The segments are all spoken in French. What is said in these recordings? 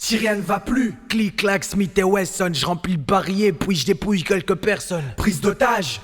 Si rien ne va plus, clic, clac, Smith et Wesson, je remplis le barillet, puis je dépouille quelques personnes. Prise d'otage.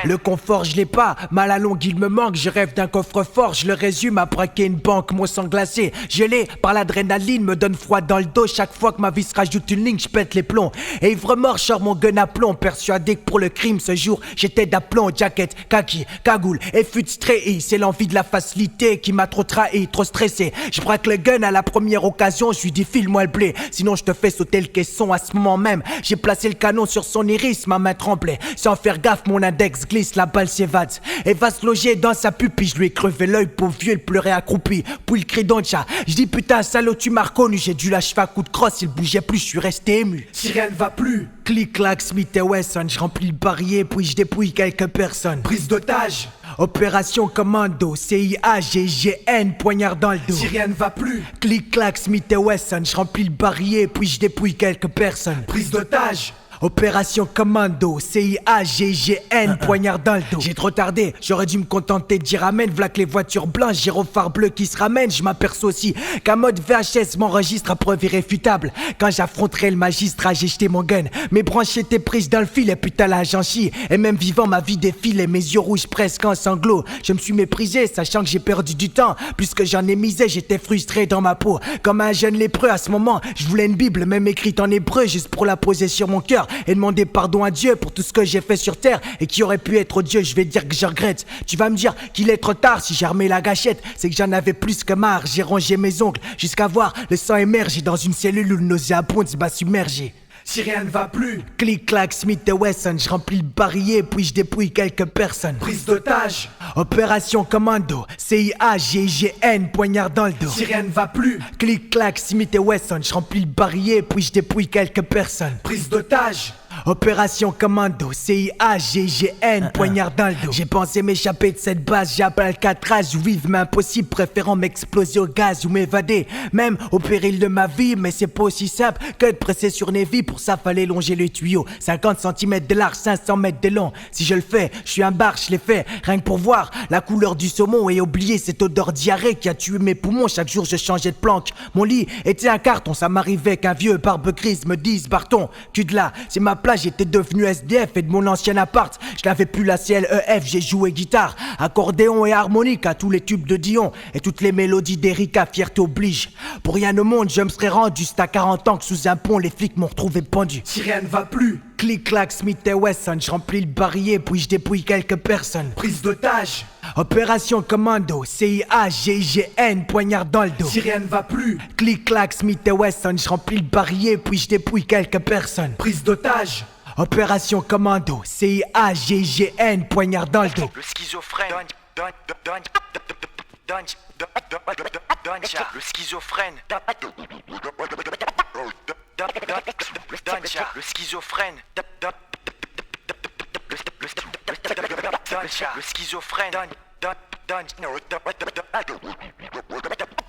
Le confort je l'ai pas, mal à longue il me manque. Je rêve d'un coffre-fort, je le résume à braquer une banque. Mon sang glacé, gelé par l'adrénaline, me donne froid dans le dos. Chaque fois que ma vie se rajoute une ligne, je pète les plombs. Et ivre mort, je sors mon gun à plomb. Persuadé que pour le crime ce jour j'étais d'aplomb. Jacket, kaki, cagoule et fut stray. C'est l'envie de la facilité qui m'a trop trahi, trop stressé. Je braque le gun à la première occasion, je lui dis file-moi le blé, sinon je te fais sauter le caisson. À ce moment même, j'ai placé le canon sur son iris, ma main tremblait. Sans faire gaffe, mon index glisse, la balle s'évade et va se loger dans sa pupille. Je lui ai crevé l'œil, pauvre vieux, il pleurait accroupi. Puis il crie dans le chat, je dis putain salaud tu m'as reconnu. J'ai dû l'achever à coup de crosse, il bougeait plus, je suis resté ému. Si rien ne va plus, clic clac Smith et Wesson, je remplis le barillet puis je dépouille quelques personnes. Prise d'otage. Opération commando, CIAGGN, poignard dans le dos. Si rien ne va plus, clic clac Smith et Wesson, je remplis le barillet puis je dépouille quelques personnes. Prise d'otage. Opération commando, CIAGGN, poignard dans le dos. J'ai trop tardé, j'aurais dû me contenter de dire amen. V'là que les voitures blanches, gyrophares bleus qui se ramènent. Je m'aperçois aussi qu'un mode VHS m'enregistre à preuve irréfutable. Quand j'affronterai le magistrat, j'ai jeté mon gun. Mes branches étaient prises dans le fil et putain la gentille. Et même vivant ma vie défile et mes yeux rouges presque en sanglots. Je me suis méprisé, sachant que j'ai perdu du temps. Plus que j'en ai misé, j'étais frustré dans ma peau. Comme un jeune lépreux à ce moment, je voulais une bible, même écrite en hébreu, juste pour la poser sur mon cœur. Et demander pardon à Dieu pour tout ce que j'ai fait sur terre et qui aurait pu être Dieu. Je vais dire que je regrette. Tu vas me dire qu'il est trop tard. Si j'ai remis la gâchette, c'est que j'en avais plus que marre. J'ai rangé mes ongles jusqu'à voir le sang émerger dans une cellule où le nauséabond m'a submergé. Si rien ne va plus, clic clac Smith et Wesson, je remplis le barillet puis je dépouille quelques personnes. Prise d'otage. Opération commando, CIAGGN, poignard dans le dos. Si rien ne va plus, clic clac Smith et Wesson, je remplis le barillet puis je dépouille quelques personnes. Prise d'otage. Opération commando, CIAGGN, poignard dans le dos. J'ai pensé m'échapper de cette base, j'appelle Alcatraz ou vivre mais impossible, préférant m'exploser au gaz ou m'évader, même au péril de ma vie. Mais c'est pas aussi simple que de presser sur Navy, pour ça fallait longer le tuyau. 50 cm de large, 500 mètres de long. Si je le fais, je suis un bar, je l'ai fait, rien que pour voir la couleur du saumon et oublier cette odeur diarrhée qui a tué mes poumons. Chaque jour je changeais de planque, mon lit était un carton. Ça m'arrivait qu'un vieux barbe grise me dise Barton, cul de là, c'est ma place. J'étais devenu SDF et de mon ancien appart je n'avais plus la CLEF. J'ai joué guitare, accordéon et harmonique à tous les tubes de Dion et toutes les mélodies d'Erika, fierté oblige. Pour rien au monde je me serais rendu, c'est à 40 ans que sous un pont les flics m'ont retrouvé pendu. Si rien ne va plus, clic clac Smith et Wesson, je remplis le barillet puis je dépouille quelques personnes. Prise d'otage. Opération commando, CIAGGN, poignard dans le dos. Si rien ne va plus, clic clac Smith et Wesson, je remplis le barillet puis je dépouille quelques personnes. Prise d'otage. Opération commando, CIAGGN, poignard dans le dos. Le schizophrène. Le schizophrène. Le schizophrène. Le schizophrène.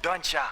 Doncha.